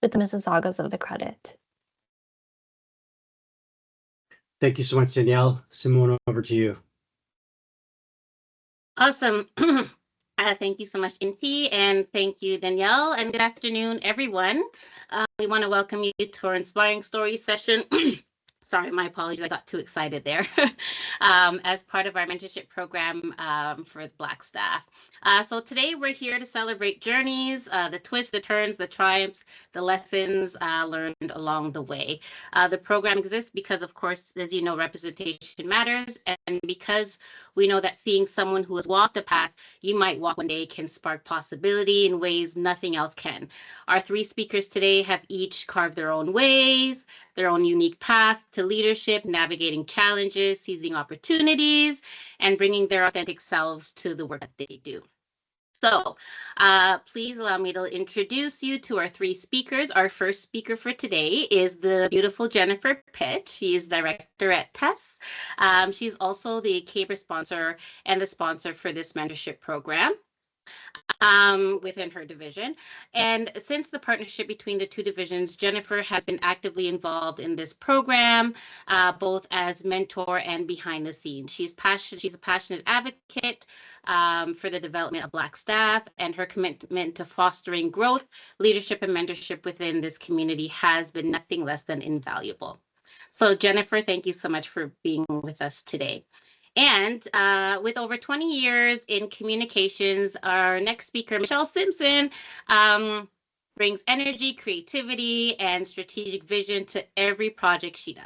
with the Mississaugas of the credit. Thank you so much, Danielle. Simone, over to you. Awesome. Thank you so much, Inti, and thank you, Danielle, and good afternoon, everyone. We want to welcome you to our Inspiring Stories session. Sorry, my apologies, I got too excited there. As part of our mentorship program for Black staff. So today we're here to celebrate journeys, the twists, the turns, the triumphs, the lessons learned along the way. The program exists because, of course, as you know, representation matters, and because we know that seeing someone who has walked a path you might walk one day can spark possibility in ways nothing else can. Our three speakers today have each carved their own ways, their own unique paths to leadership, navigating challenges, seizing opportunities, and bringing their authentic selves to the work that they do. So please allow me to introduce you to our three speakers. Our first speaker for today is the beautiful Jennifer Pitt. She is director at TESS. She's also the CABRE sponsor and the sponsor for this mentorship program within her division. And since the partnership between the two divisions, Jennifer has been actively involved in this program, both as mentor and behind the scenes. She's a passionate advocate for the development of Black staff, and her commitment to fostering growth, leadership, and mentorship within this community has been nothing less than invaluable. So Jennifer, thank you so much for being with us today. And with over 20 years in communications, our next speaker, Michele Simpson, brings energy, creativity, and strategic vision to every project she does.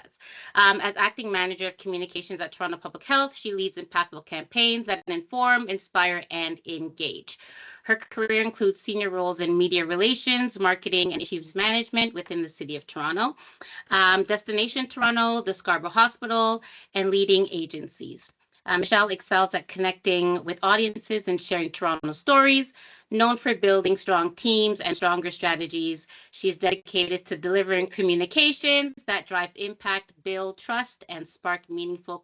As acting manager of communications at Toronto Public Health, she leads impactful campaigns that inform, inspire, and engage. Her career includes senior roles in media relations, marketing, and issues management within the City of Toronto, Destination Toronto, the Scarborough Hospital, and leading agencies. Michele excels at connecting with audiences and sharing Toronto stories. Known for building strong teams and stronger strategies, she is dedicated to delivering communications that drive impact, build trust, and spark meaningful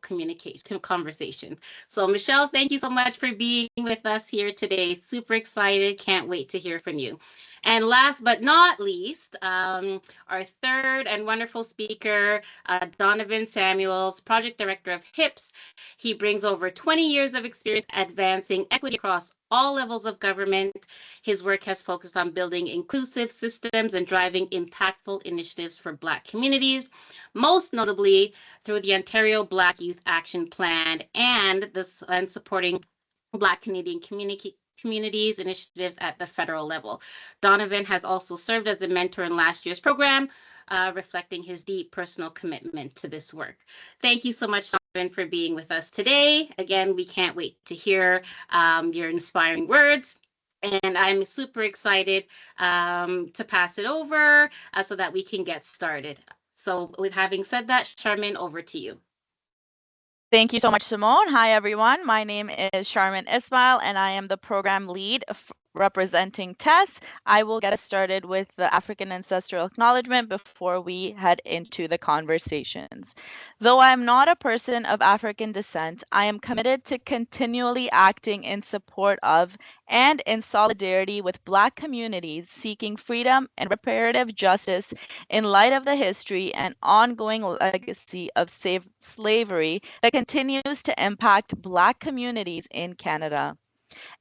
conversations. So Michele, thank you so much for being with us here today. Super excited. Can't wait to hear from you. And last but not least, our third and wonderful speaker, Danavan Samuels, Project Director of HIPS. He brings over 20 years of experience advancing equity across all levels of government. His work has focused on building inclusive systems and driving impactful initiatives for Black communities, most notably through the Ontario Black Youth Action Plan and supporting Black Canadian communities initiatives at the federal level. Danavan has also served as a mentor in last year's program, reflecting his deep personal commitment to this work. Thank you so much, Danavan, for being with us today. Again, we can't wait to hear your inspiring words. And I'm super excited to pass it over so that we can get started. So with having said that, Charmaine, over to you. Thank you so much, Simone. Hi, everyone. My name is Charmaine Ismail, and I am the program lead representing TESS. I will get us started with the African ancestral acknowledgement before we head into the conversations. Though I am not a person of African descent, I am committed to continually acting in support of and in solidarity with Black communities seeking freedom and reparative justice in light of the history and ongoing legacy of slavery that continues to impact Black communities in Canada.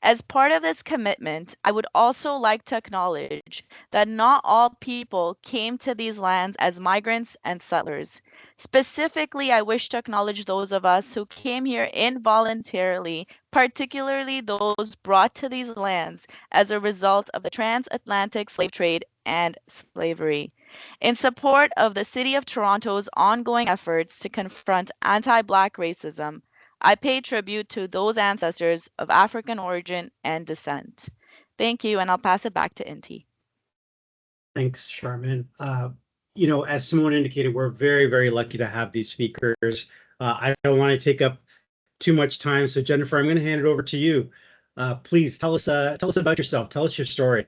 As part of this commitment, I would also like to acknowledge that not all people came to these lands as migrants and settlers. Specifically, I wish to acknowledge those of us who came here involuntarily, particularly those brought to these lands as a result of the transatlantic slave trade and slavery. In support of the City of Toronto's ongoing efforts to confront anti-Black racism, I pay tribute to those ancestors of African origin and descent. Thank you, and I'll pass it back to Inti. Thanks, Charmaine. You know, as Simone indicated, we're very, very lucky to have these speakers. I don't want to take up too much time, so Jennifer, I'm going to hand it over to you. Please tell us about yourself. Tell us your story.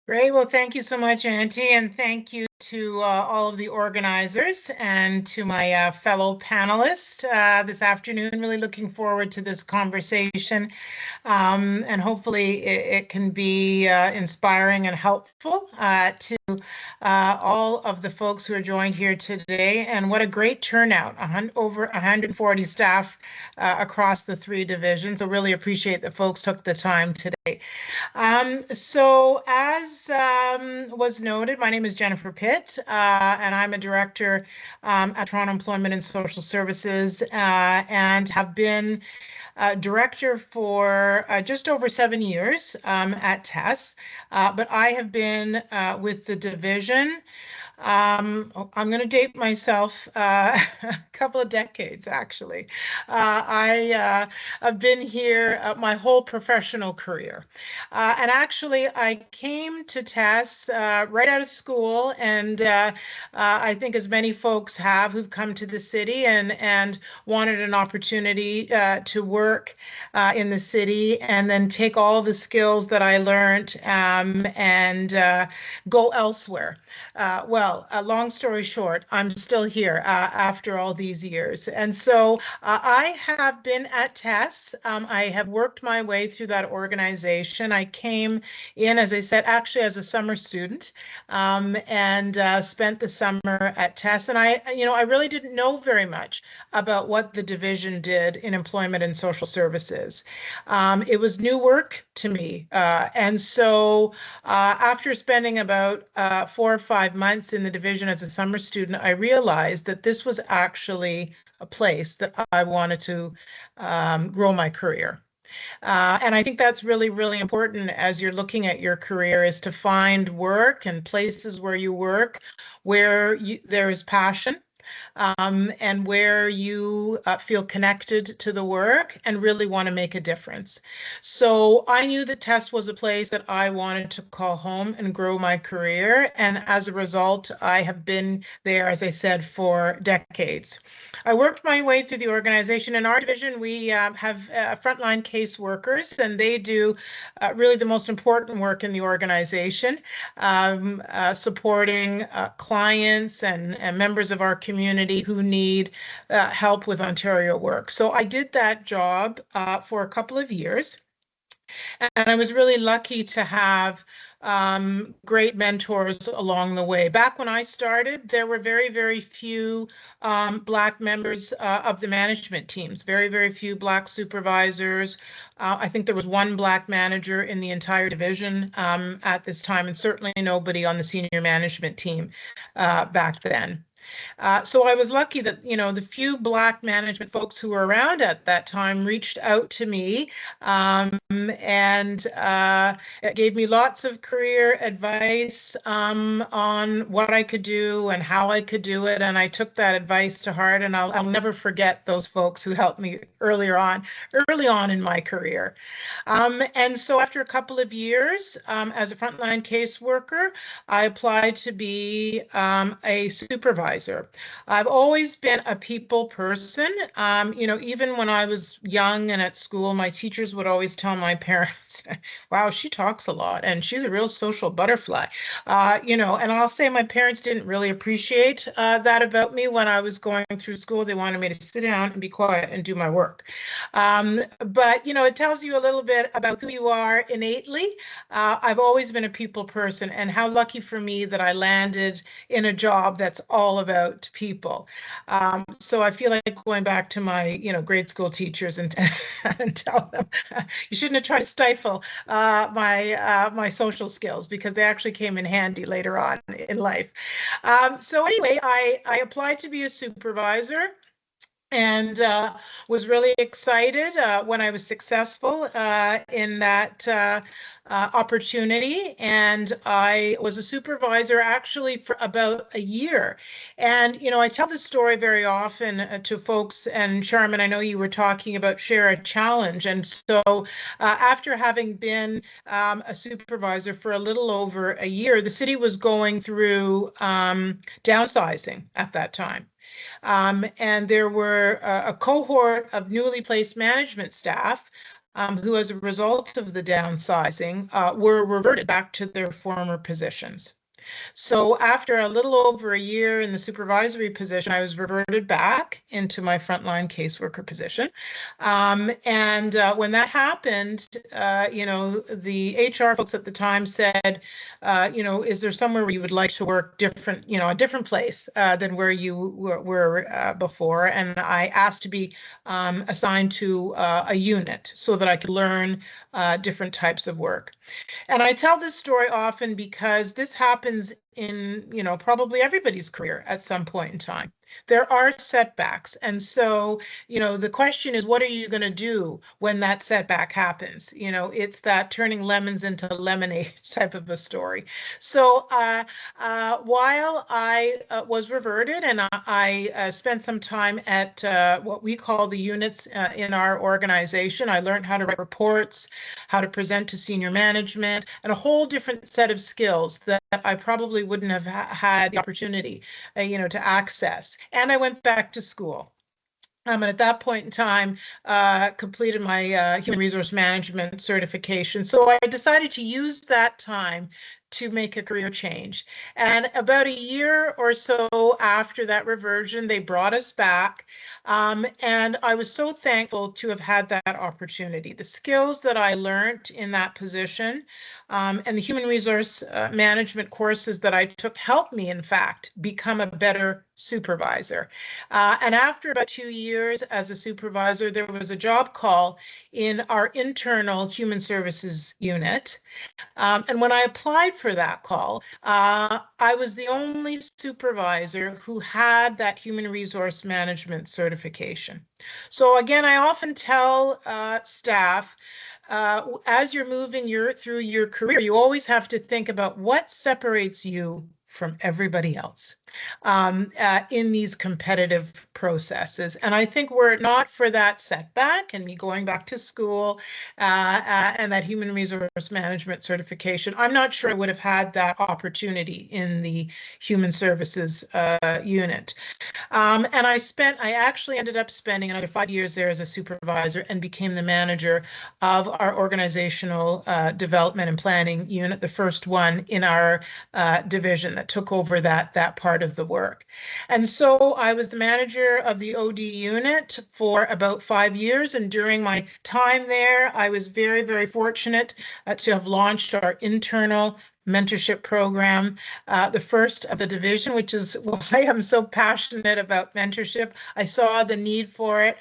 Great. Well, thank you so much, Auntie, and thank you to all of the organizers and to my fellow panelists this afternoon. Really looking forward to this conversation, and hopefully it can be inspiring and helpful to all of the folks who are joined here today. And what a great turnout, over 140 staff across the 3 divisions. So really appreciate that folks took the time today. So as was noted, my name is Jennifer Pitt, and I'm a director at Toronto Employment and Social Services, and have been director for just over 7 years at TESS, but I have been with the division. I'm going to date myself a couple of decades, actually. I've been here my whole professional career. And actually, I came to TESS right out of school, and I think as many folks have who've come to the city and wanted an opportunity to work in the city and then take all the skills that I learned and go elsewhere. Well, long story short, I'm still here after all these years. And so I have been at TESS. I have worked my way through that organization. I came in, as I said, actually as a summer student, and spent the summer at TESS. And I really didn't know very much about what the division did in employment and social services. It was new work to me. And so after spending about 4 or 5 months in the division as a summer student, I realized that this was actually a place that I wanted to grow my career. And I think that's really, really important as you're looking at your career, is to find work and places where you work where there is passion, and where you feel connected to the work and really want to make a difference. So I knew that TESS was a place that I wanted to call home and grow my career. And as a result, I have been there, as I said, for decades. I worked my way through the organization. In our division, we have frontline case workers, and they do really the most important work in the organization, supporting clients and members of our community who need help with Ontario work. So I did that job for a couple of years. And I was really lucky to have great mentors along the way. Back when I started, there were very, very few Black members of the management teams, very, very few Black supervisors. I think there was 1 Black manager in the entire division at this time, and certainly nobody on the senior management team back then. So I was lucky that, the few Black management folks who were around at that time reached out to me, and it gave me lots of career advice on what I could do and how I could do it. And I took that advice to heart, and I'll never forget those folks who helped me early on in my career. And so after a couple of years as a frontline caseworker, I applied to be a supervisor. I've always been a people person. Even when I was young and at school, my teachers would always tell my parents, wow, she talks a lot and she's a real social butterfly. And I'll say my parents didn't really appreciate that about me when I was going through school. They wanted me to sit down and be quiet and do my work. But it tells you a little bit about who you are innately. I've always been a people person, and how lucky for me that I landed in a job that's all about people. So I feel like going back to my, grade school teachers and tell them you shouldn't have tried to stifle my social skills, because they actually came in handy later on in life. So anyway, I applied to be a supervisor, and was really excited when I was successful in that opportunity. And I was a supervisor actually for about a year. And, I tell this story very often to folks, and Charmin, I know you were talking about share a challenge. And so after having been a supervisor for a little over a year, the city was going through downsizing at that time. And there were a cohort of newly placed management staff who, as a result of the downsizing, were reverted back to their former positions. So after a little over a year in the supervisory position, I was reverted back into my frontline caseworker position. And when that happened, the HR folks at the time said, is there somewhere where you would like to work different, a different place than where you were before? And I asked to be assigned to a unit so that I could learn different types of work. And I tell this story often because this happens in, probably everybody's career at some point in time. There are setbacks. And so, the question is, what are you going to do when that setback happens? It's that turning lemons into lemonade type of a story. So while I was reverted and I spent some time at what we call the units in our organization, I learned how to write reports, how to present to senior management, and a whole different set of skills that I probably wouldn't have had the opportunity, to access. And I went back to school. And at that point in time, completed my human resource management certification. So I decided to use that time to make a career change. And about a year or so after that reversion, they brought us back. And I was so thankful to have had that opportunity. The skills that I learned in that position and the human resource management courses that I took helped me, in fact, become a better supervisor. And after about 2 years as a supervisor, there was a job call in our internal human services unit. And when I applied for that call, I was the only supervisor who had that human resource management certification. So again, I often tell staff, as you're moving through your career, you always have to think about what separates you from everybody else in these competitive processes. And I think were it not for that setback and me going back to school and that human resource management certification, I'm not sure I would have had that opportunity in the human services unit. And I actually ended up spending another 5 years there as a supervisor and became the manager of our organizational development and planning unit, the first one in our division that took over that part of the work. And so I was the manager of the OD unit for about 5 years. And during my time there, I was very, very fortunate to have launched our internal mentorship program, the first of the division, which is why I'm so passionate about mentorship. I saw the need for it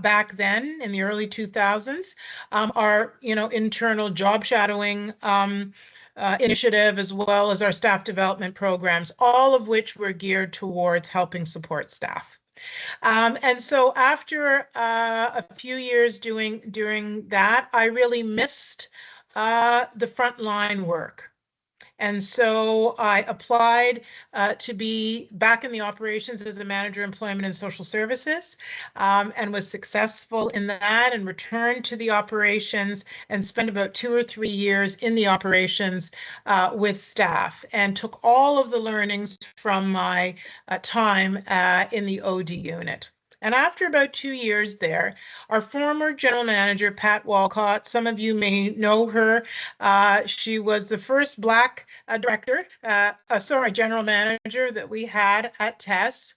back then in the early 2000s. Our internal job shadowing initiative, as well as our staff development programs, all of which were geared towards helping support staff. And so after a few years doing that, I really missed the frontline work. And so I applied to be back in the operations as a manager, employment and social services, and was successful in that and returned to the operations and spent about 2 or 3 years in the operations with staff and took all of the learnings from my time in the OD unit. And after about 2 years there, our former general manager, Pat Walcott, some of you may know her. She was the first Black general manager that we had at TESS.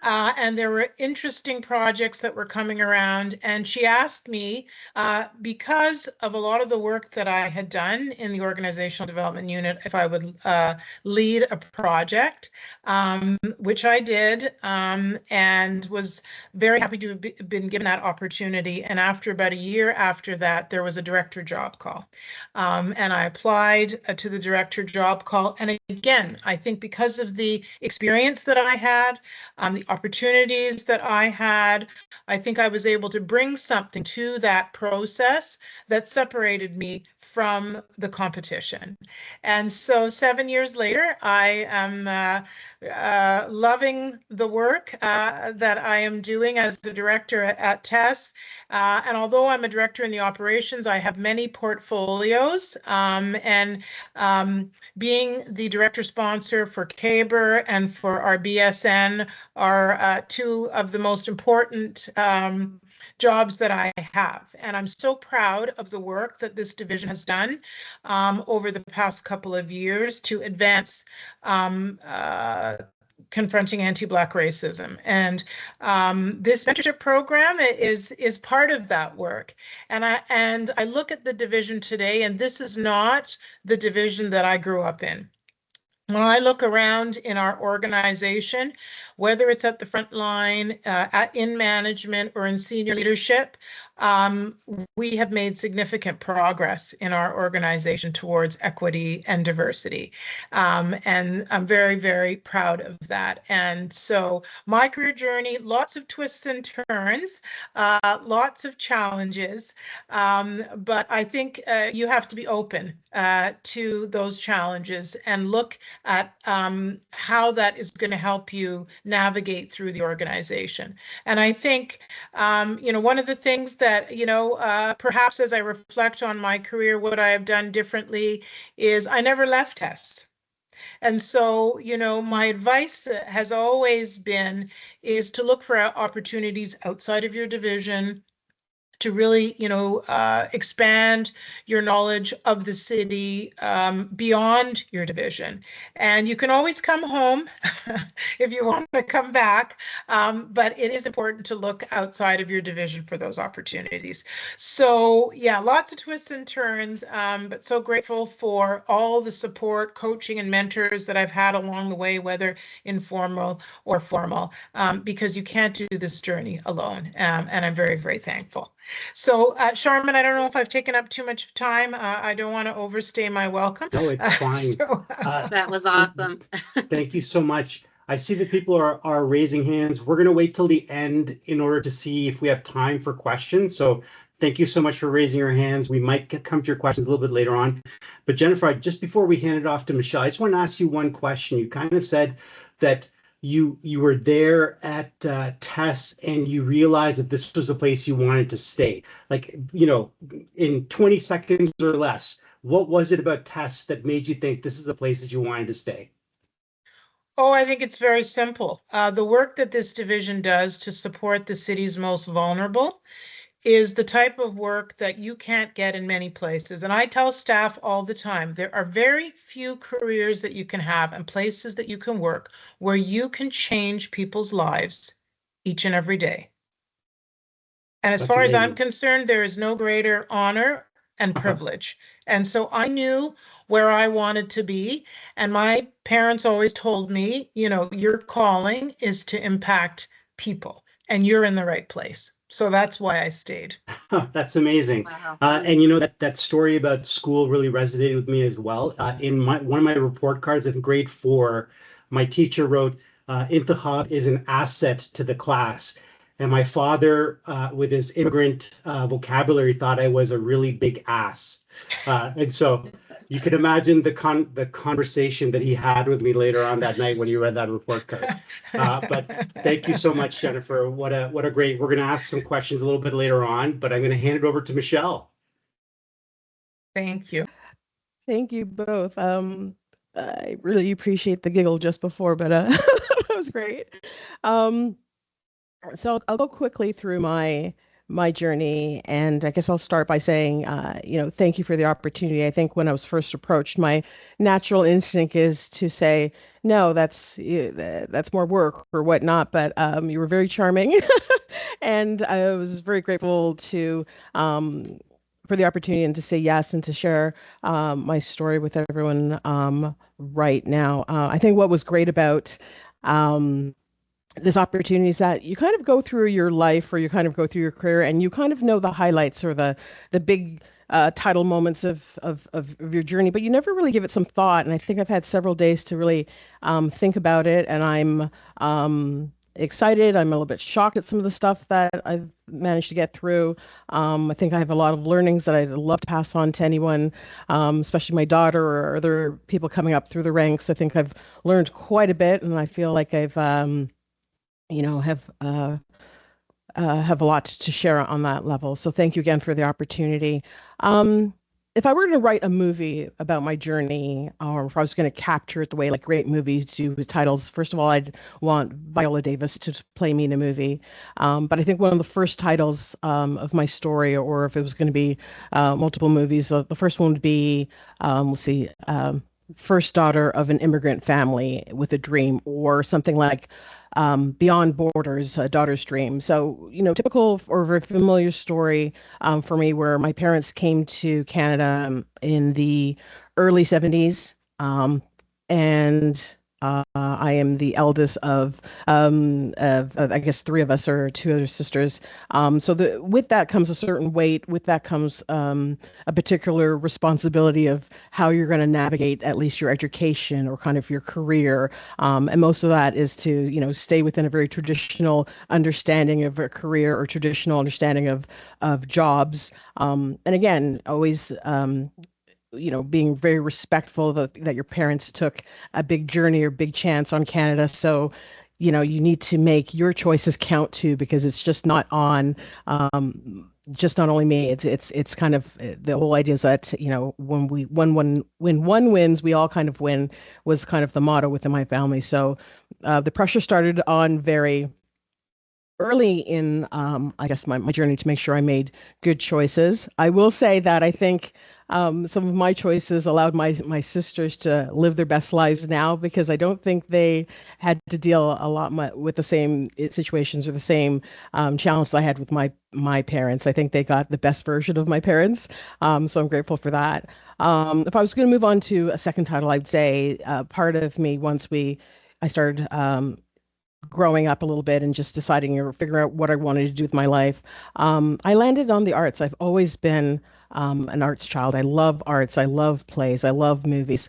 And there were interesting projects that were coming around. And she asked me, because of a lot of the work that I had done in the organizational development unit, if I would lead a project, which I did, and was very happy to have been given that opportunity. And after about a year after that, there was a director job call. And I applied to the director job call. And again, I think because of the experience that I had, the opportunities that I had, I think I was able to bring something to that process that separated me from the competition. And so 7 years later, I am loving the work that I am doing as the director at TESS. And although I'm a director in the operations, I have many portfolios. And being the director sponsor for CABR and for our BSN are two of the most important jobs that I have. And I'm so proud of the work that this division has done over the past couple of years to advance confronting anti-Black racism. And this mentorship program is part of that work. And I look at the division today, and this is not the division that I grew up in. When I look around in our organization, whether it's at the front line, in management, or in senior leadership, we have made significant progress in our organization towards equity and diversity. And I'm very, very proud of that. And so my career journey, lots of twists and turns, lots of challenges, but I think you have to be open to those challenges and look at how that is going to help you navigate through the organization. And I think, one of the things that, perhaps as I reflect on my career, what I have done differently is I never left TESS. And so, my advice has always been is to look for opportunities outside of your division, to really, expand your knowledge of the city beyond your division. And you can always come home if you want to come back, but it is important to look outside of your division for those opportunities. So yeah, lots of twists and turns, but so grateful for all the support, coaching, and mentors that I've had along the way, whether informal or formal, because you can't do this journey alone, and I'm very, very thankful. So, Charmin, I don't know if I've taken up too much time. I don't want to overstay my welcome. No, it's fine. That was awesome. Thank you so much. I see that people are raising hands. We're going to wait till the end in order to see if we have time for questions. So thank you so much for raising your hands. We might come to your questions a little bit later on. But Jennifer, just before we hand it off to Michele, I just want to ask you one question. You kind of said that you were there at TESS and you realized that this was a place you wanted to stay. Like, in 20 seconds or less, what was it about TESS that made you think this is a place that you wanted to stay? Oh, I think it's very simple. The work that this division does to support the city's most vulnerable is the type of work that you can't get in many places. And I tell staff all the time, there are very few careers that you can have and places that you can work where you can change people's lives each and every day. And as far as I'm concerned, there is no greater honor and privilege. And so I knew where I wanted to be. And my parents always told me, your calling is to impact people, and you're in the right place. So that's why I stayed. That's amazing. Wow. And that story about school really resonated with me as well. In one of my report cards in grade 4, my teacher wrote, "Intihad is an asset to the class." And my father, with his immigrant vocabulary, thought I was a really big ass. And so you can imagine the conversation that he had with me later on that night when he read that report card. But thank you so much, Jennifer. What a great. We're going to ask some questions a little bit later on, but I'm going to hand it over to Michele. Thank you. Thank you both. I really appreciate the giggle just before, but that was great. So I'll go quickly through my journey, and I guess I'll start by saying, thank you for the opportunity. I think when I was first approached, my natural instinct is to say, no, that's more work or whatnot. But you were very charming, and I was very grateful to for the opportunity and to say yes and to share my story with everyone right now. I think what was great about this opportunity is that you kind of go through your life, or you kind of go through your career, and you kind of know the highlights or the big title moments of your journey, but you never really give it some thought. And I think I've had several days to really think about it, and I'm excited. I'm a little bit shocked at some of the stuff that I've managed to get through. I think I have a lot of learnings that I'd love to pass on to anyone, especially my daughter or other people coming up through the ranks. I think I've learned quite a bit, and I feel like I've have a lot to share on that level. So thank you again for the opportunity. if I were to write a movie about my journey, or if I was going to capture it the way like great movies do with titles, first of all, I'd want Viola Davis to play me in a movie. But I think one of the first titles of my story, or if it was going to be multiple movies, the first one would be, let's see, First Daughter of an Immigrant Family with a Dream, or something like Beyond Borders, A Daughter's Dream. So, typical or very familiar story for me, where my parents came to Canada in the early 70s. And I am the eldest of, I guess, three of us, or two other sisters. So with that comes a certain weight. With that comes a particular responsibility of how you're going to navigate at least your education or kind of your career. And most of that is to, stay within a very traditional understanding of a career or traditional understanding of jobs. And again, always being very respectful that your parents took a big journey or big chance on Canada. So, you need to make your choices count too, because it's just not on just not only me. It's kind of the whole idea is that, when one wins, we all kind of win, was kind of the motto within my family. So the pressure started on very early in I guess my journey to make sure I made good choices. I will say that I think some of my choices allowed my sisters to live their best lives now, because I don't think they had to deal a lot with the same situations or the same challenges I had with my parents. I think they got the best version of my parents, so I'm grateful for that. If I was going to move on to a second title, I'd say part of me, once I started growing up a little bit and just deciding or figuring out what I wanted to do with my life, I landed on the arts. I've always been an arts child. I love arts. I love plays. I love movies,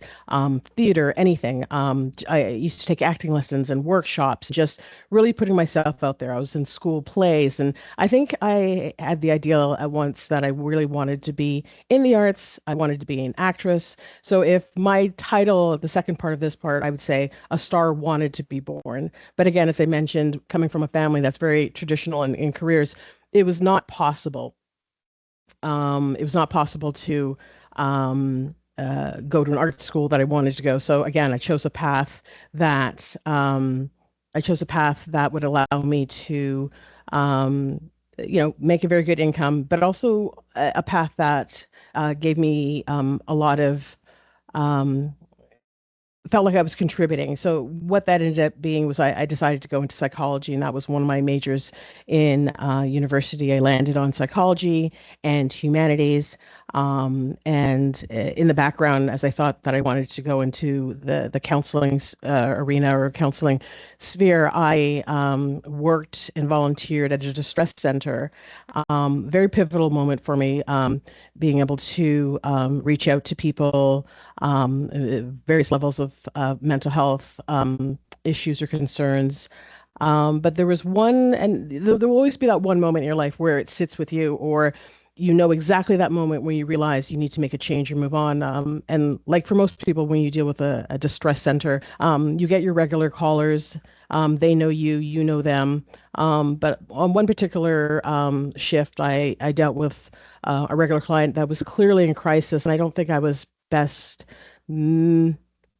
theater, anything. I used to take acting lessons and workshops, just really putting myself out there. I was in school plays, and I think I had the ideal at once that I really wanted to be in the arts. I wanted to be an actress. So if my title, the second part of this part, I would say a star wanted to be born. But again, as I mentioned, coming from a family that's very traditional in careers, it was not possible. It was not possible to go to an art school that I wanted to go. So again, I chose a path that would allow me to, make a very good income, but also a path that gave me a lot of felt like I was contributing. So what that ended up being was I decided to go into psychology, and that was one of my majors in university. I landed on psychology and humanities. And in the background, as I thought that I wanted to go into the counseling arena or counseling sphere, I worked and volunteered at a distress center. Very pivotal moment for me, being able to reach out to people, various levels of mental health issues or concerns. But there was one, and there will always be that one moment in your life where it sits with you, or exactly that moment where you realize you need to make a change or move on. And like for most people, when you deal with a distress center, you get your regular callers. They know you, you know them. But on one particular shift, I dealt with a regular client that was clearly in crisis, and I don't think I was best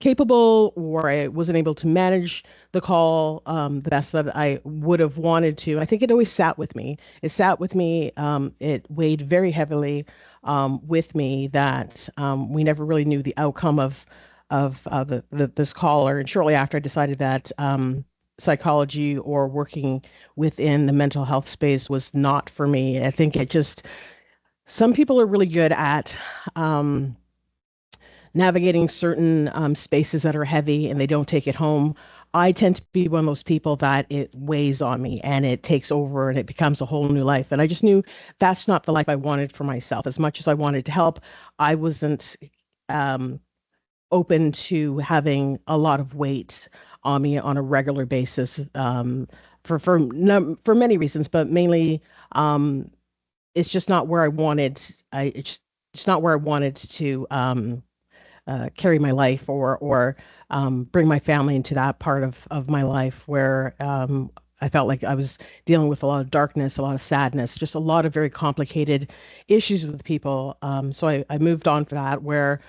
capable, or I wasn't able to manage the call the best that I would have wanted to. I think it always sat with me. It sat with me. It weighed very heavily with me that we never really knew the outcome of this caller. And shortly after, I decided that psychology or working within the mental health space was not for me. I think some people are really good at navigating certain spaces that are heavy and they don't take it home. I tend to be one of those people that it weighs on me and it takes over and it becomes a whole new life. And I just knew that's not the life I wanted for myself. As much as I wanted to help, I wasn't open to having a lot of weight on me on a regular basis, for many reasons, but mainly it's just not where I wanted. It's not where I wanted to carry my life, or bring my family into that part of my life where I felt like I was dealing with a lot of darkness, a lot of sadness, just a lot of very complicated issues with people. So I moved on for that, where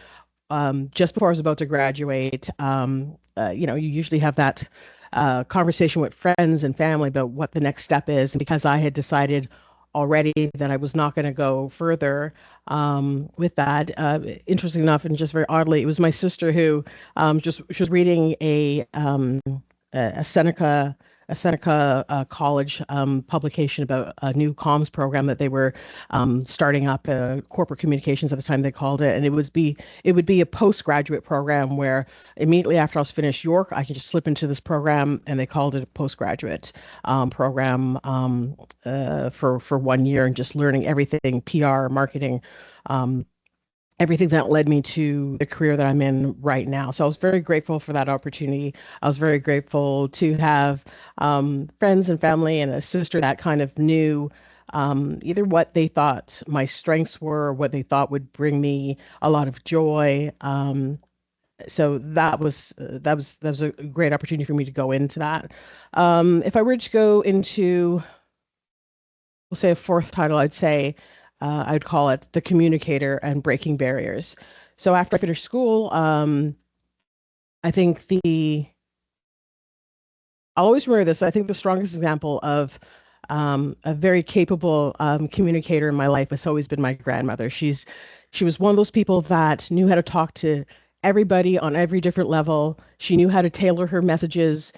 just before I was about to graduate, you usually have that conversation with friends and family about what the next step is. And because I had decided already that I was not going to go further with that, interesting enough, and just very oddly, it was my sister who she was reading a Seneca College publication about a new comms program that they were starting up, corporate communications at the time they called it, and it would be a postgraduate program where immediately after I was finished York, I could just slip into this program, and they called it a postgraduate program for 1 year, and just learning everything PR, marketing. Everything that led me to the career that I'm in right now. So I was very grateful for that opportunity. I was very grateful to have friends and family and a sister that kind of knew either what they thought my strengths were, what they thought would bring me a lot of joy. So that was a great opportunity for me to go into that. If I were to go into, we'll say, a fourth title, I'd call it The Communicator and Breaking Barriers. So after I finished school, I think I'll always remember this. I think the strongest example of a very capable communicator in my life has always been my grandmother. She was one of those people that knew how to talk to everybody on every different level. She knew how to tailor her messages.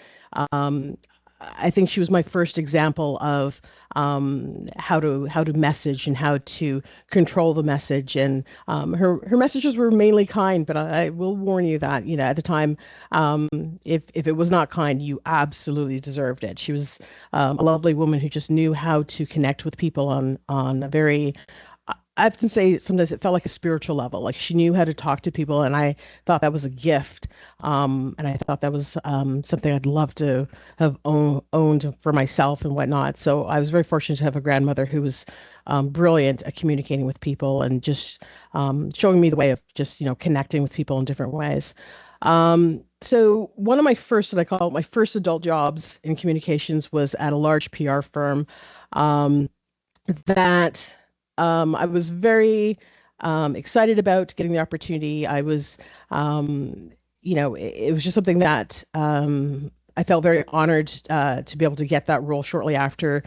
I think she was my first example of how to message and how to control the message. And her messages were mainly kind, but I will warn you that at the time, if it was not kind, you absolutely deserved it. She was a lovely woman who just knew how to connect with people on a very, I often say sometimes it felt like a spiritual level. Like she knew how to talk to people, and I thought that was a gift. And I thought that was something I'd love to have owned for myself and whatnot. So I was very fortunate to have a grandmother who was brilliant at communicating with people and just showing me the way of just connecting with people in different ways. So one of my first, that I call it my first adult jobs in communications, was at a large PR firm. That I was very excited about getting the opportunity. I was, it was just something that I felt very honored to be able to get that role shortly after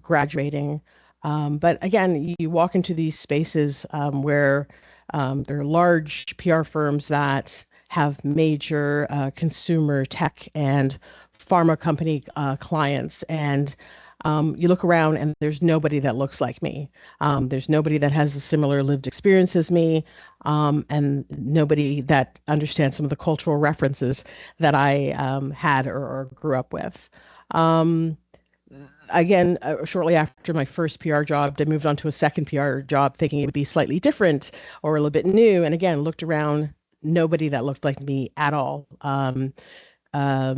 graduating. But again, you walk into these spaces where there are large PR firms that have major consumer tech and pharma company clients, and you look around and there's nobody that looks like me. There's nobody that has a similar lived experience as me, and nobody that understands some of the cultural references that I had or grew up with. Again, shortly after my first PR job, I moved on to a second PR job thinking it would be slightly different or a little bit new. And again, looked around, nobody that looked like me at all. A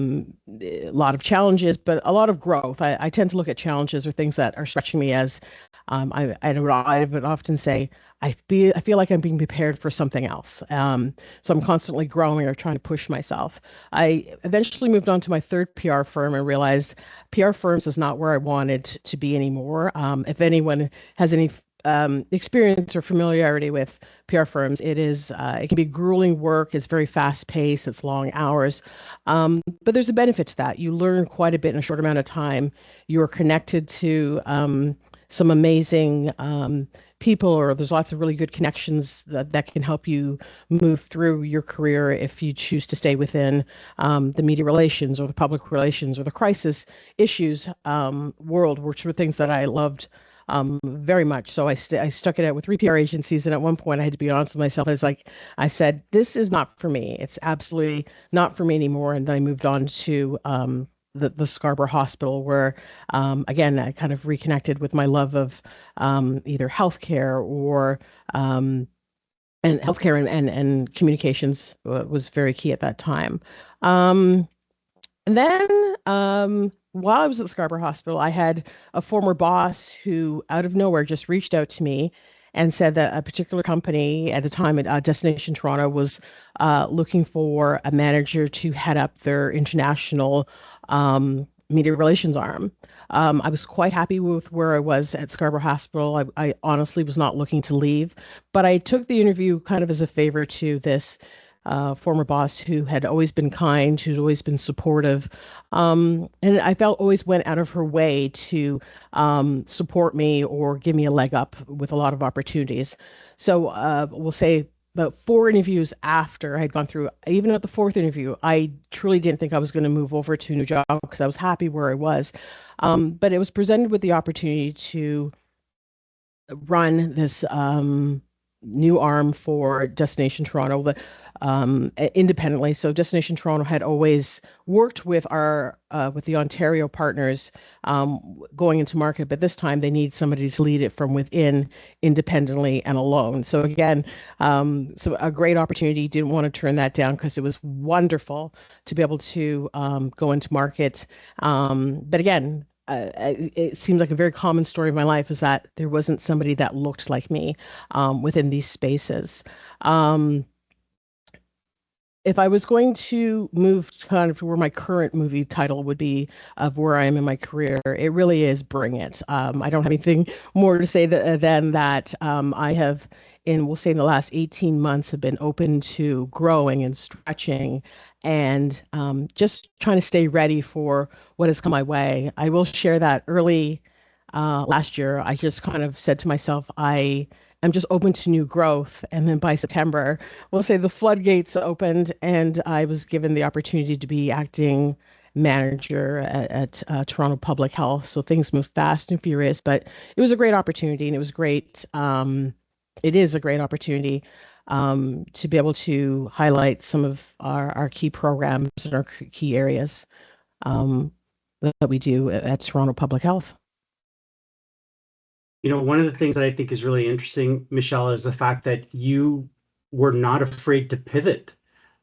lot of challenges, but a lot of growth. I tend to look at challenges or things that are stretching me as I would often say, I feel like I'm being prepared for something else. So I'm constantly growing or trying to push myself. I eventually moved on to my third PR firm and realized PR firms is not where I wanted to be anymore. If anyone has any experience or familiarity with PR firms, it can be grueling work. It's very fast paced. It's long hours, but there's a benefit to that. You learn quite a bit in a short amount of time. You are connected to some amazing people, or there's lots of really good connections that can help you move through your career if you choose to stay within the media relations or the public relations or the crisis issues world, which were things that I loved very much. So I stuck it out with 3 PR agencies. And at one point I had to be honest with myself. I said, this is not for me. It's absolutely not for me anymore. And then I moved on to the Scarborough Hospital, where, again, I kind of reconnected with my love of either healthcare or and healthcare and communications was very key at that time. And then while I was at Scarborough Hospital, I had a former boss who, out of nowhere, just reached out to me and said that a particular company at the time at Destination Toronto was looking for a manager to head up their international media relations arm. I was quite happy with where I was at Scarborough Hospital. I honestly was not looking to leave, but I took the interview kind of as a favor to this former boss who had always been kind, who'd always been supportive. And I felt always went out of her way to support me or give me a leg up with a lot of opportunities. So we'll say about 4 interviews after I had gone through, even at the 4th interview, I truly didn't think I was going to move over to a new job because I was happy where I was. But it was presented with the opportunity to run this new arm for Destination Toronto, independently. So Destination Toronto had always worked with our with the Ontario partners going into market, but this time they need somebody to lead it from within, independently and alone. So again, so a great opportunity. Didn't want to turn that down because it was wonderful to be able to go into market. But again, it seems like a very common story of my life is that there wasn't somebody that looked like me within these spaces. If I was going to move kind of to where my current movie title would be of where I am in my career, it really is Bring It. I don't have anything more to say than that. I have, we'll say in the last 18 months, have been open to growing and stretching and just trying to stay ready for what has come my way. I will share that early last year, I just kind of said to myself, I am just open to new growth. And then by September, we'll say the floodgates opened and I was given the opportunity to be acting manager at Toronto Public Health. So things moved fast and furious, but it was a great opportunity and it was great. It is a great opportunity to be able to highlight some of our key programs and our key areas that we do at Toronto Public Health. You know, one of the things that I think is really interesting, Michelle, is the fact that you were not afraid to pivot.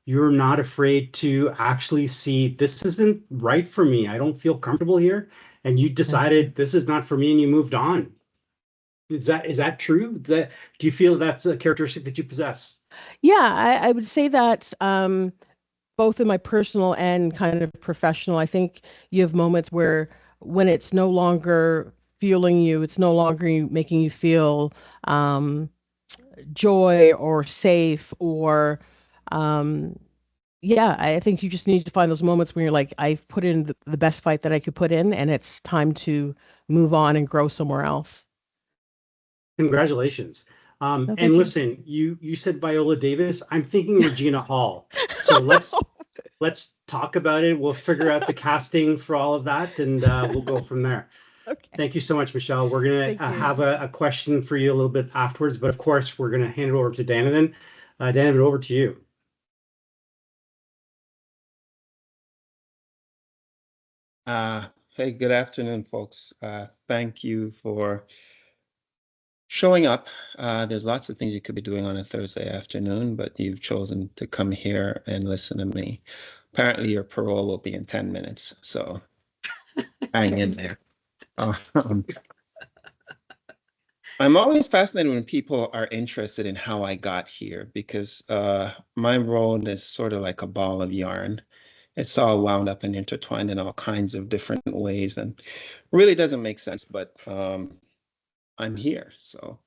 You're not afraid to actually see this isn't right for me. I don't feel comfortable here. And you decided this is not for me and you moved on. Is that true? Do you feel that's a characteristic that you possess? Yeah, I would say that both in my personal and kind of professional, I think you have moments where when it's no longer fueling you, it's no longer making you feel joy or safe or yeah, I think you just need to find those moments when you're like, I've put in the best fight that I could put in, and it's time to move on and grow somewhere else. Congratulations. No, thank And you. listen, you said Viola Davis. I'm thinking Regina Hall. So let's talk about it. We'll figure out the casting for all of that, and we'll go from there. Okay. Thank you so much, Michelle. We're gonna Thank you. have a question for you a little bit afterwards, but of course, we're gonna hand it over to Danavan. Danavan, over to you. Hey, good afternoon, folks. Thank you for showing up. There's lots of things you could be doing on a Thursday afternoon, but you've chosen to come here and listen to me. Apparently, your parole will be in 10 minutes, so hang in there. I'm always fascinated when people are interested in how I got here because my road is sort of like a ball of yarn. It's all wound up and intertwined in all kinds of different ways and really doesn't make sense, but I'm here. So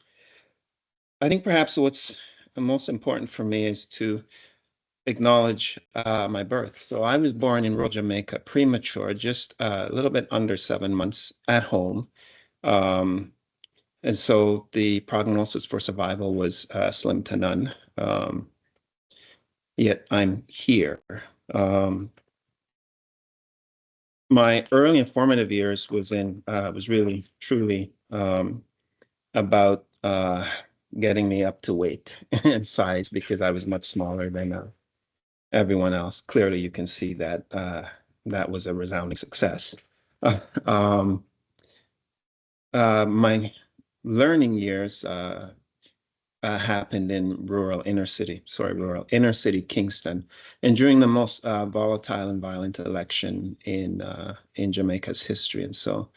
I think perhaps what's most important for me is to acknowledge my birth. So I was born in rural Jamaica, premature, just a little bit under 7 months at home. And so the prognosis for survival was slim to none. Yet I'm here. My early informative years was really truly about getting me up to weight and size because I was much smaller than everyone else. Clearly, you can see that that was a resounding success. My learning years happened in inner city Kingston, and during the most volatile and violent election in Jamaica's history. And so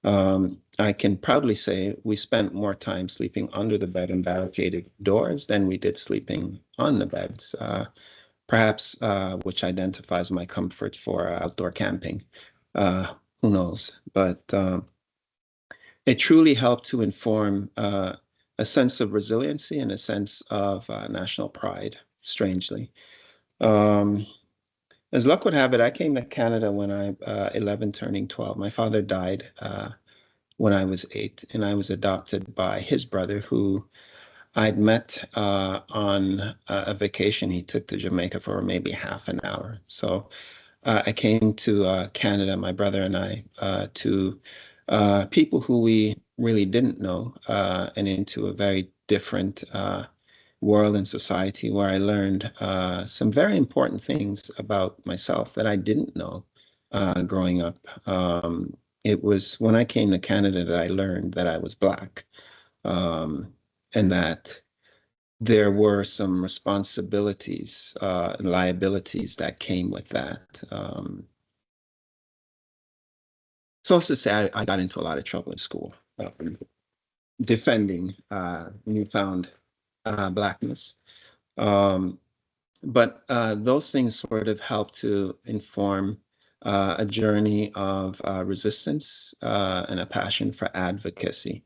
I can proudly say we spent more time sleeping under the bed and barricaded doors than we did sleeping on the beds, perhaps which identifies my comfort for outdoor camping. who knows? But it truly helped to inform a sense of resiliency and a sense of national pride, strangely. As luck would have it, I came to Canada when I 11, turning 12. My father died when I was 8, and I was adopted by his brother, who I'd met on a vacation he took to Jamaica for maybe half an hour. So I came to Canada, my brother and I, to people who we really didn't know, and into a very different world and society where I learned some very important things about myself that I didn't know growing up. It was when I came to Canada that I learned that I was Black, and that there were some responsibilities and liabilities that came with that. So to say, I got into a lot of trouble in school, defending newfound Blackness. But those things sort of help to inform a journey of resistance and a passion for advocacy.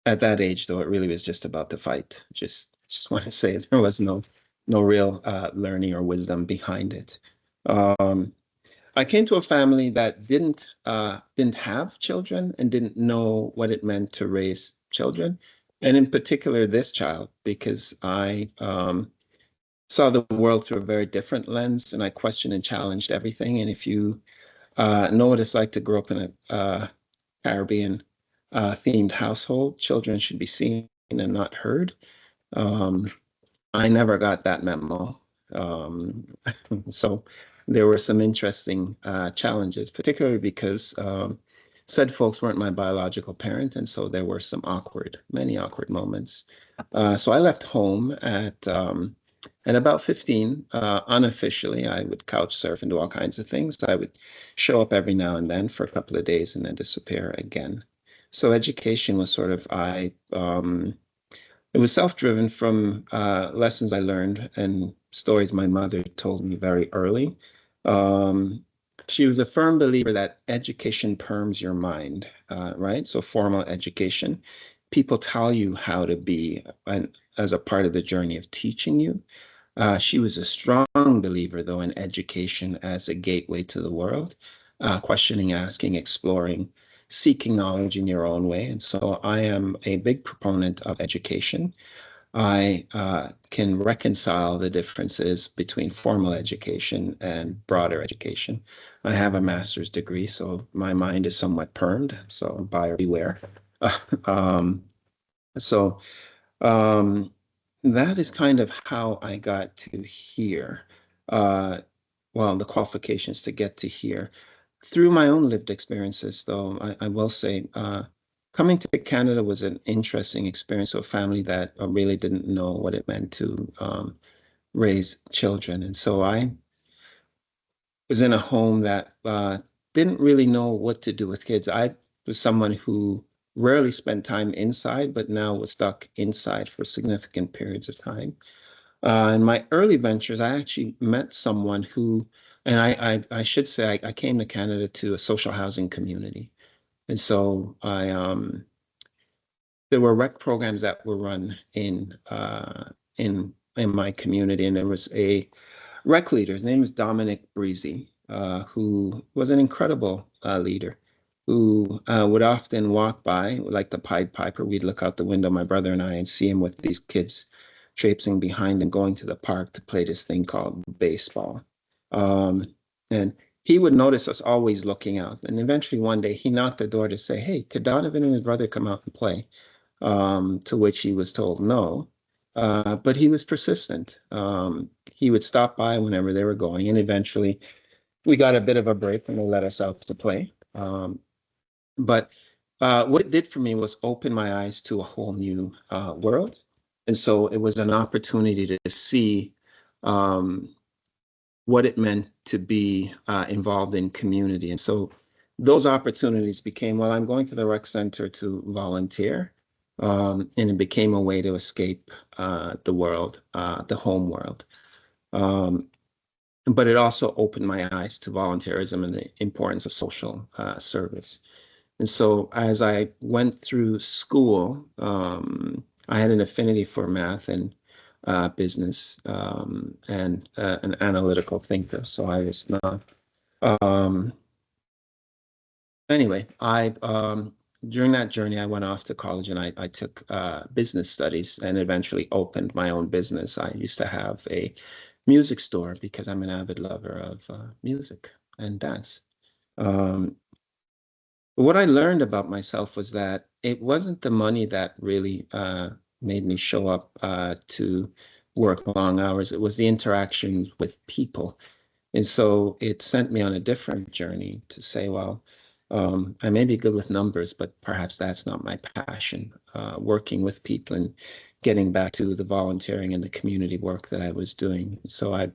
At that age, though, it really was just about the fight. Just want to say there was no real learning or wisdom behind it. I came to a family that didn't have children and didn't know what it meant to raise children, and in particular this child, because I saw the world through a very different lens, and I questioned and challenged everything. And if you know what it's like to grow up in a Caribbean themed household, children should be seen and not heard. I never got that memo. So there were some interesting challenges, particularly because said folks weren't my biological parent, and so there were some many awkward moments. So I left home at about 15, unofficially. I would couch surf and do all kinds of things. I would show up every now and then for a couple of days and then disappear again. So education was sort of, it was self-driven from lessons I learned and stories my mother told me very early. She was a firm believer that education perms your mind, right? So formal education, people tell you how to be as a part of the journey of teaching you. She was a strong believer, though, in education as a gateway to the world, questioning, asking, exploring, seeking knowledge in your own way. And so I am a big proponent of education. I can reconcile the differences between formal education and broader education. I have a master's degree, so my mind is somewhat permed, so buyer beware. So that is kind of how I got to here. Well, the qualifications to get to here. Through my own lived experiences, though, I will say, coming to Canada was an interesting experience to a family that really didn't know what it meant to raise children. And so I was in a home that didn't really know what to do with kids. I was someone who rarely spent time inside, but now was stuck inside for significant periods of time. In my early ventures, I actually met someone who, and I should say, I came to Canada to a social housing community. And so there were rec programs that were run in my community, and there was a rec leader. His name is Dominic Breezy, who was an incredible leader, who would often walk by like the Pied Piper. We'd look out the window, my brother and I, and see him with these kids traipsing behind him, going to the park to play this thing called baseball. And he would notice us always looking out. And eventually one day he knocked the door to say, "Hey, could Donovan and his brother come out and play?" To which he was told no. But he was persistent. He would stop by whenever they were going, and eventually we got a bit of a break and they let us out to play. But what it did for me was open my eyes to a whole new world. And so it was an opportunity to see what it meant to be involved in community. And so those opportunities became, well, I'm going to the rec center to volunteer. And it became a way to escape the world, the home world. but it also opened my eyes to volunteerism and the importance of social service. And so as I went through school, I had an affinity for math and business and an analytical thinker. So I was not. Anyway, during that journey, I went off to college and I took business studies and eventually opened my own business. I used to have a music store because I'm an avid lover of music and dance. What I learned about myself was that it wasn't the money that really made me show up to work long hours. It was the interactions with people. And so it sent me on a different journey to say, well, I may be good with numbers, but perhaps that's not my passion. Working with people and getting back to the volunteering and the community work that I was doing. So I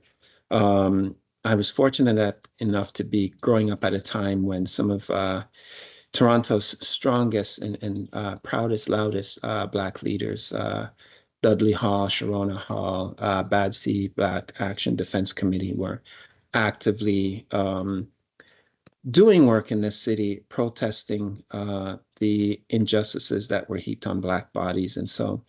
was fortunate enough to be growing up at a time when some of Toronto's strongest and proudest, loudest Black leaders, Dudley Hall, Sharona Hall, Bad C, Black Action Defense Committee, were actively doing work in this city, protesting the injustices that were heaped on Black bodies. And so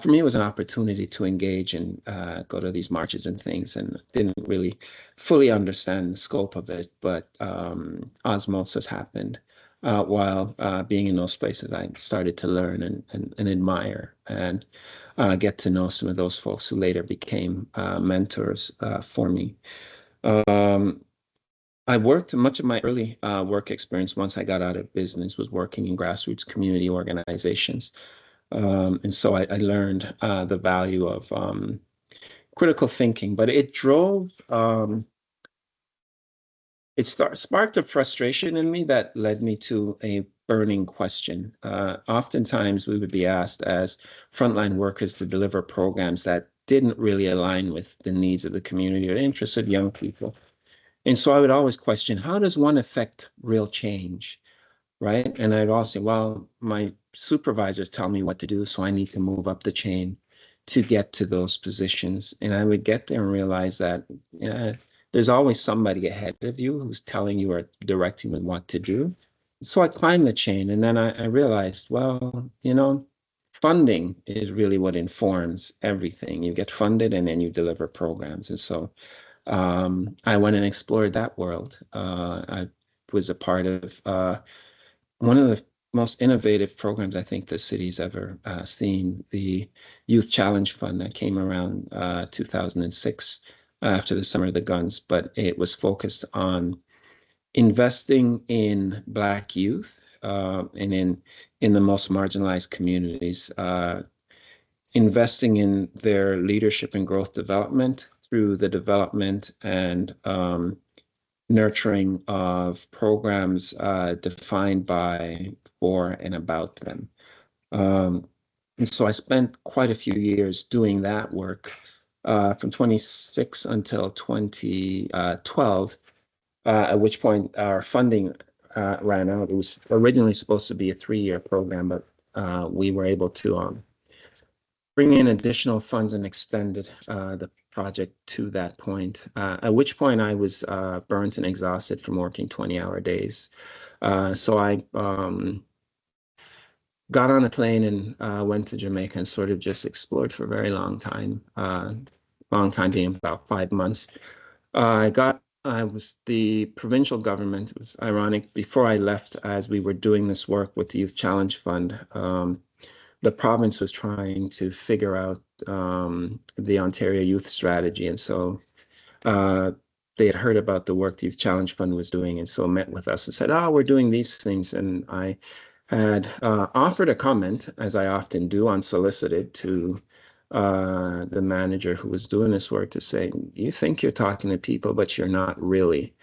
for me, it was an opportunity to engage and go to these marches and things, and didn't really fully understand the scope of it, but osmosis happened. While being in those places, I started to learn and admire and get to know some of those folks who later became mentors for me. I worked much of my early work experience once I got out of business was working in grassroots community organizations. And so I learned the value of critical thinking, but it drove, sparked a frustration in me that led me to a burning question. Oftentimes we would be asked as frontline workers to deliver programs that didn't really align with the needs of the community or the interests of young people. And so I would always question, how does one affect real change, right? And I'd also say, well, my supervisors tell me what to do, so I need to move up the chain to get to those positions. And I would get there and realize that there's always somebody ahead of you who's telling you or directing you what to do. So I climbed the chain, and then I realized, well, funding is really what informs everything. You get funded and then you deliver programs. And so I went and explored that world. I was a part of one of the most innovative programs I think the city's ever seen, the Youth Challenge Fund that came around 2006 after the Summer of the Guns, but it was focused on investing in Black youth and in the most marginalized communities, investing in their leadership and growth development through the development and nurturing of programs defined by, for, and about them. And so I spent quite a few years doing that work from 26 until 2012, at which point our funding ran out. It was originally supposed to be a 3-year program, but we were able to bring in additional funds and extended the project to that point, at which point I was burnt and exhausted from working 20-hour days. So I got on a plane and went to Jamaica and sort of just explored for a very long time being about 5 months. I was the provincial government. It was ironic, before I left, as we were doing this work with the Youth Challenge Fund, the province was trying to figure out the Ontario Youth Strategy. And so they had heard about the work the Youth Challenge Fund was doing, and so met with us and said, oh, we're doing these things. And I had offered a comment, as I often do, unsolicited, to the manager who was doing this work, to say, you think you're talking to people, but you're not really.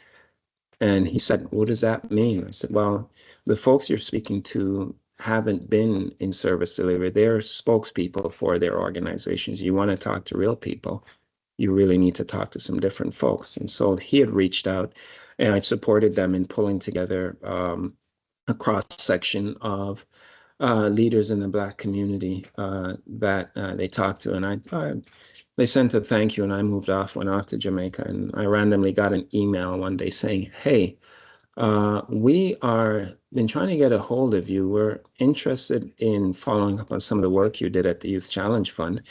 And he said, what does that mean? I said, well, the folks you're speaking to haven't been in service delivery. They're spokespeople for their organizations. You want to talk to real people, you really need to talk to some different folks. And so he had reached out, and I supported them in pulling together a cross section of leaders in the Black community that they talked to, and they sent a thank you, and I went off to Jamaica, and I randomly got an email one day saying, "Hey, we are been trying to get a hold of you. We're interested in following up on some of the work you did at the Youth Challenge Fund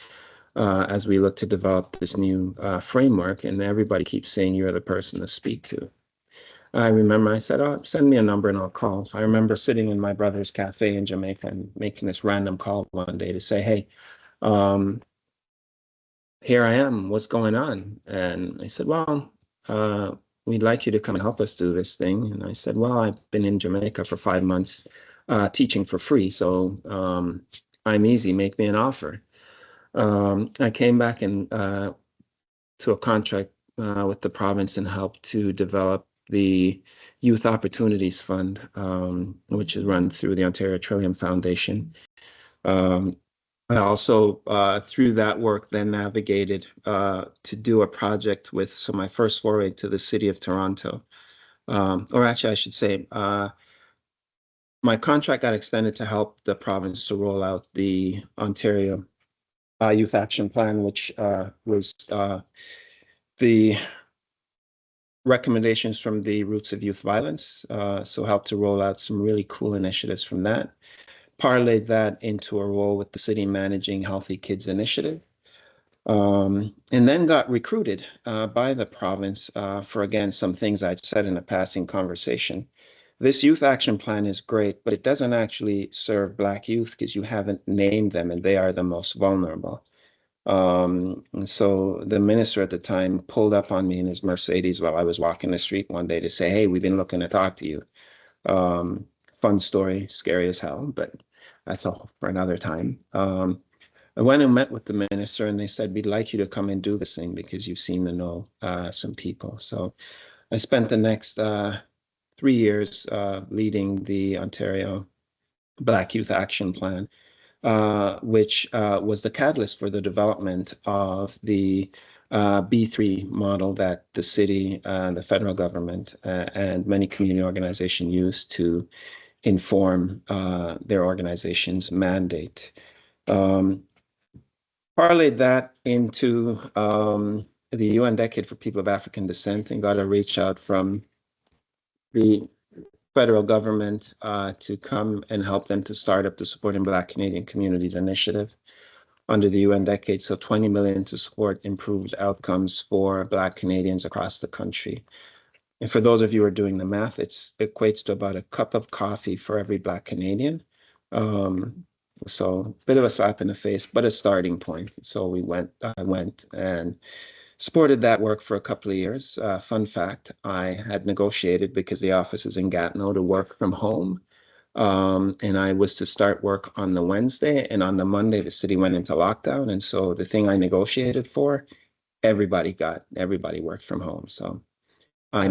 as we look to develop this new framework, and everybody keeps saying you're the person to speak to." I remember I said, "Oh, send me a number and I'll call." So I remember sitting in my brother's cafe in Jamaica and making this random call one day to say, "Hey, um, here I am. What's going on?" And I said, "Well, we'd like you to come and help us do this thing." And I said, "Well, I've been in Jamaica for 5 months teaching for free, so I'm easy. Make me an offer." I came back and to a contract with the province and helped to develop the Youth Opportunities Fund, which is run through the Ontario Trillium Foundation. I also, through that work, then navigated to do a project with, so my first foray to the city of Toronto, or actually I should say, my contract got extended to help the province to roll out the Ontario Youth Action Plan, which was the recommendations from the Roots of Youth Violence. So helped to roll out some really cool initiatives from that. Parlayed that into a role with the city managing Healthy Kids Initiative. And then got recruited by the province for, again, some things I'd said in a passing conversation. This youth action plan is great, but it doesn't actually serve Black youth because you haven't named them and they are the most vulnerable. And so the minister at the time pulled up on me in his Mercedes while I was walking the street one day to say, "Hey, we've been looking to talk to you." Fun story, scary as hell, but that's all for another time. I went and met with the minister and they said, "We'd like you to come and do this thing because you seem to know some people." So I spent the next 3 years leading the Ontario Black Youth Action Plan, which was the catalyst for the development of the B3 model that the city, the federal government, and many community organizations use to inform their organization's mandate. Parlayed that into the UN Decade for People of African Descent and got a reach out from the federal government to come and help them to start up the Supporting Black Canadian Communities Initiative under the UN Decade. So 20 million to support improved outcomes for Black Canadians across the country. And for those of you who are doing the math, it equates to about a cup of coffee for every Black Canadian. So a bit of a slap in the face, but a starting point. So I went and supported that work for a couple of years. Fun fact, I had negotiated, because the office is in Gatineau, to work from home. And I was to start work on the Wednesday, and on the Monday, the city went into lockdown. And so the thing I negotiated for, everybody worked from home. So I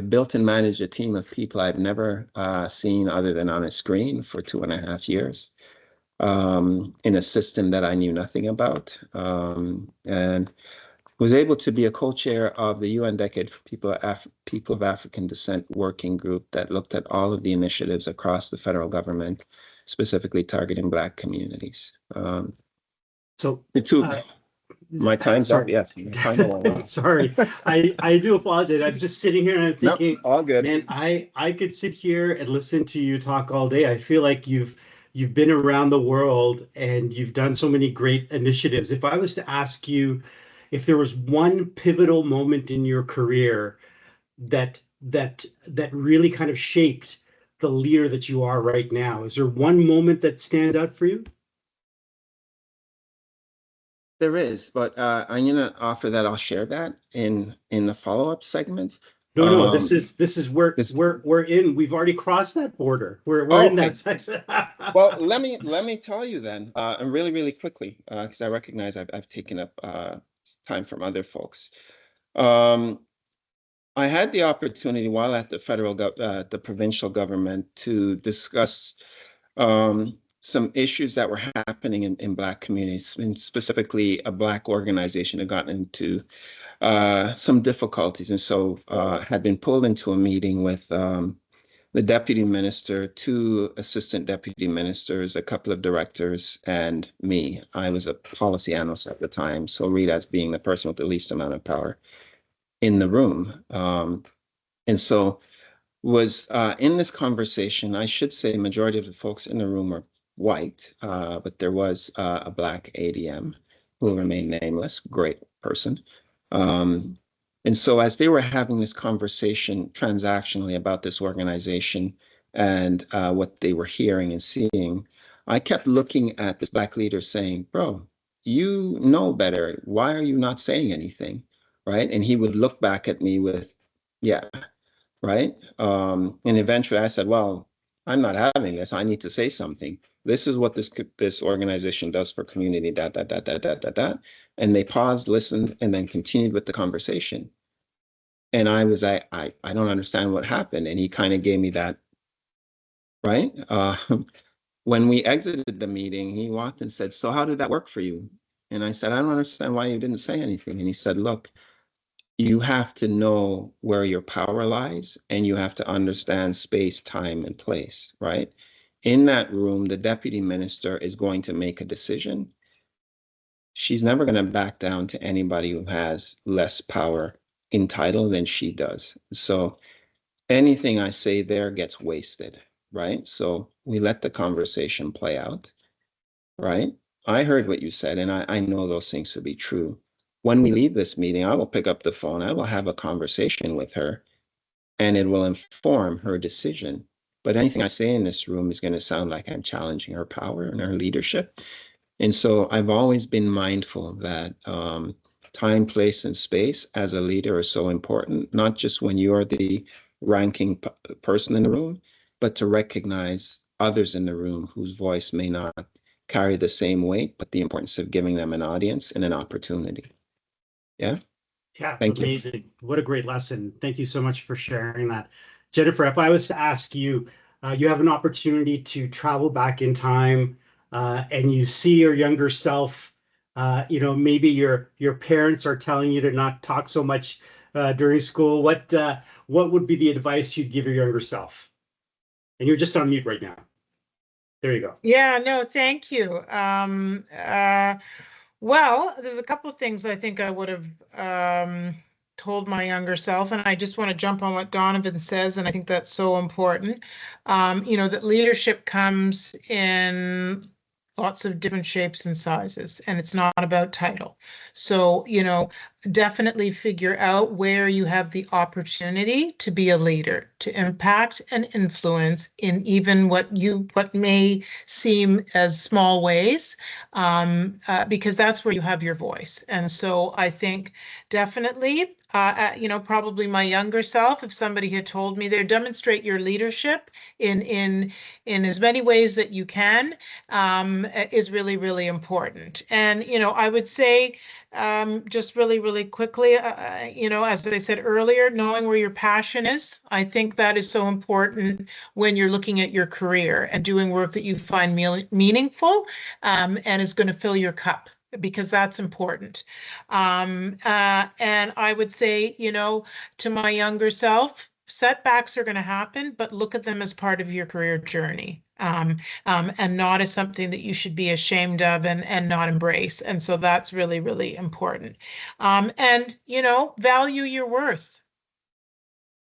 built and managed a team of people I've never seen other than on a screen for 2.5 years. In a system that I knew nothing about, and was able to be a co-chair of the UN Decade for People of African Descent working group that looked at all of the initiatives across the federal government, specifically targeting Black communities. My time's up. Yes. Sorry, I do apologize. I'm just sitting here and I'm thinking, nope, all good. Man, I could sit here and listen to you talk all day. I feel like you've been around the world and you've done so many great initiatives. If I was to ask you if there was one pivotal moment in your career that really kind of shaped the leader that you are right now, is there one moment that stands out for you? There is, but I'm gonna offer that I'll share that in the follow-up segment. No, this is where we're in. We've already crossed that border. We're in that section. Well, let me tell you then, and really quickly, because I recognize I've taken up time from other folks. I had the opportunity while at the provincial government to discuss some issues that were happening in Black communities, and specifically a Black organization had gotten into some difficulties, and so had been pulled into a meeting with the deputy minister, 2 assistant deputy ministers, a couple of directors, and me. I was a policy analyst at the time, so read as being the person with the least amount of power in the room. And so was in this conversation, I should say majority of the folks in the room are white, but there was a Black ADM who will remain nameless, great person. And so as they were having this conversation transactionally about this organization and what they were hearing and seeing, I kept looking at this Black leader saying, bro, you know better. Why are you not saying anything? Right? And he would look back at me with, yeah, right? And eventually I said, well, I'm not having this. I need to say something. This is what this organization does for community, that. And they paused, listened, and then continued with the conversation. And I was, I don't understand what happened. And he kind of gave me that, right? When we exited the meeting, he walked and said, so how did that work for you? And I said, I don't understand why you didn't say anything. And he said, look, you have to know where your power lies, and you have to understand space, time, and place, right? In that room, the deputy minister is going to make a decision. She's never going to back down to anybody who has less power in title than she does. So anything I say there gets wasted, right? So we let the conversation play out, right? I heard what you said, and I know those things to be true. When we leave this meeting, I will pick up the phone, I will have a conversation with her, and it will inform her decision. But anything I say in this room is going to sound like I'm challenging her power and her leadership. And so I've always been mindful that time, place, and space as a leader are so important, not just when you're the ranking person in the room, but to recognize others in the room whose voice may not carry the same weight, but the importance of giving them an audience and an opportunity. Yeah. Yeah, Thank you. amazing. What a great lesson. Thank you so much for sharing that. Jennifer, if I was to ask you, you have an opportunity to travel back in time and you see your younger self, maybe your parents are telling you to not talk so much during school. What would be the advice you'd give your younger self? And you're just on mute right now. There you go. Yeah, no, thank you. Well, there's a couple of things I think I would have told my younger self, and I just want to jump on what Danavan says, and I think that's so important. That leadership comes in lots of different shapes and sizes, and it's not about title. So, definitely figure out where you have the opportunity to be a leader, to impact and influence in even what may seem as small ways, because that's where you have your voice. And so I think definitely, probably my younger self, if somebody had told me there, demonstrate your leadership in as many ways that you can, is really, really important. And, I would say, just really, really quickly, as I said earlier, knowing where your passion is, I think that is so important when you're looking at your career and doing work that you find meaningful, and is going to fill your cup, because that's important. And I would say, to my younger self, setbacks are going to happen, but look at them as part of your career journey, and not as something that you should be ashamed of and not embrace. And so that's really, really important. And, value your worth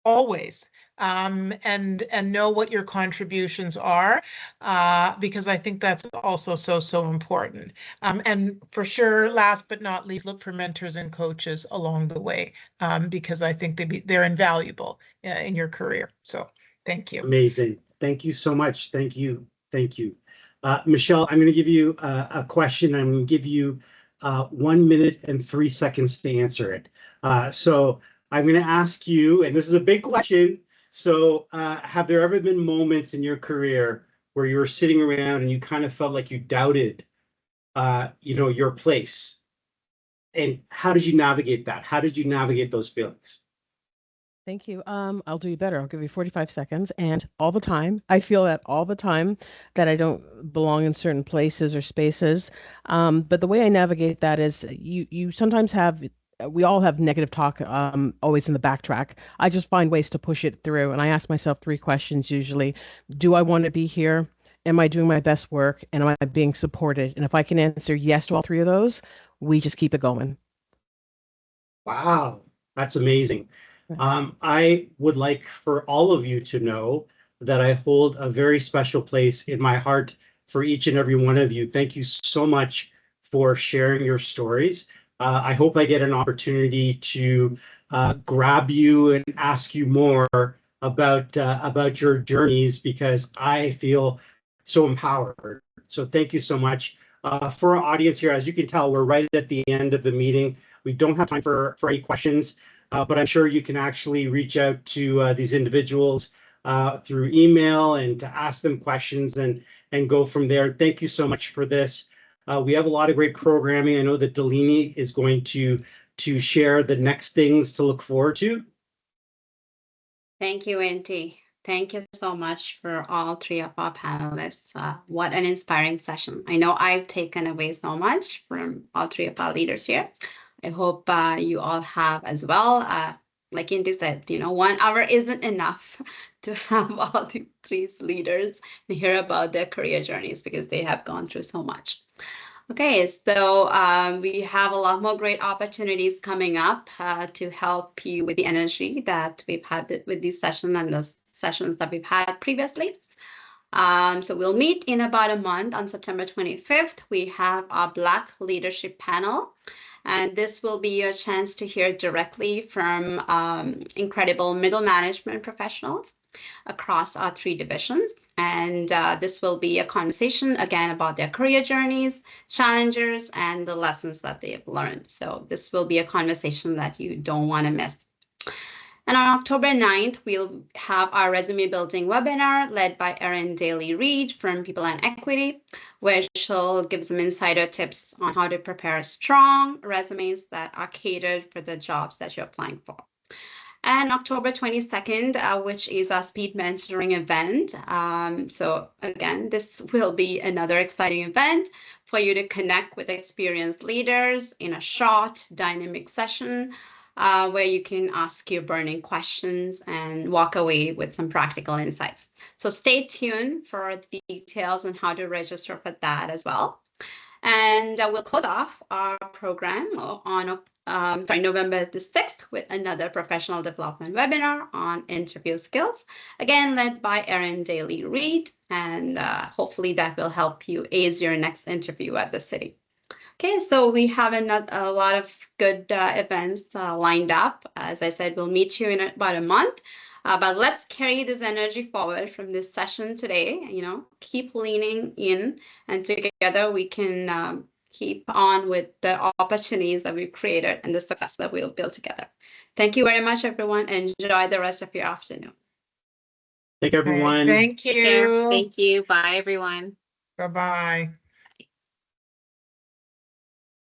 always. And know what your contributions are, because I think that's also so important. And for sure, last but not least, look for mentors and coaches along the way, because I think they're invaluable in your career. So thank you. Amazing. Thank you so much. Thank you. Thank you. Michele, I'm going to give you a question. I'm going to give you 1 minute and 3 seconds to answer it. So I'm going to ask you, and this is a big question. So have there ever been moments in your career where you were sitting around and you kind of felt like you doubted, your place? And how did you navigate that? How did you navigate those feelings? Thank you. I'll do you better. I'll give you 45 seconds. And all the time, I feel that all the time, that I don't belong in certain places or spaces. But the way I navigate that is you sometimes have we all have negative talk always in the backtrack. I just find ways to push it through. And I ask myself 3 questions usually. Do I want to be here? Am I doing my best work? And am I being supported? And if I can answer yes to all 3 of those, we just keep it going. Wow, that's amazing. I would like for all of you to know that I hold a very special place in my heart for each and every one of you. Thank you so much for sharing your stories. I hope I get an opportunity to grab you and ask you more about your journeys, because I feel so empowered. So thank you so much. For our audience here, as you can tell, we're right at the end of the meeting. We don't have time for any questions, but I'm sure you can actually reach out to these individuals through email and to ask them questions and go from there. Thank you so much for this. We have a lot of great programming. I know that Delaney is going to share the next things to look forward to. Thank you, Auntie. Thank you so much for all 3 of our panelists. What an inspiring session. I know I've taken away so much from all 3 of our leaders here. I hope you all have as well. Like Auntie said, 1 hour isn't enough to have all the 3 leaders and hear about their career journeys, because they have gone through so much. Okay, so we have a lot more great opportunities coming up to help you with the energy that we've had with this session and the sessions that we've had previously. So we'll meet in about a month on September 25th. We have our Black Leadership Panel, and this will be your chance to hear directly from incredible middle management professionals across our 3 divisions. And this will be a conversation again about their career journeys, challenges, and the lessons that they have learned. So this will be a conversation that you don't want to miss. And on October 9th, we'll have our resume building webinar led by Erin Daly-Reed from People and Equity, where she'll give some insider tips on how to prepare strong resumes that are catered for the jobs that you're applying for. And October 22nd, which is our speed mentoring event. So again, this will be another exciting event for you to connect with experienced leaders in a short, dynamic session where you can ask your burning questions and walk away with some practical insights. So stay tuned for the details on how to register for that as well. And we'll close off our program on November the 6th with another professional development webinar on interview skills, again led by Erin Daly-Reed, and hopefully that will help you ace your next interview at the city. Okay, so we have a lot of good events lined up. As I said, we'll meet you in about a month. But let's carry this energy forward from this session today. Keep leaning in, and together we can keep on with the opportunities that we've created and the success that we'll build together. Thank you very much, everyone. Enjoy the rest of your afternoon. Thank everyone. Thank Take care. you. Thank you. Bye, everyone. Bye-bye.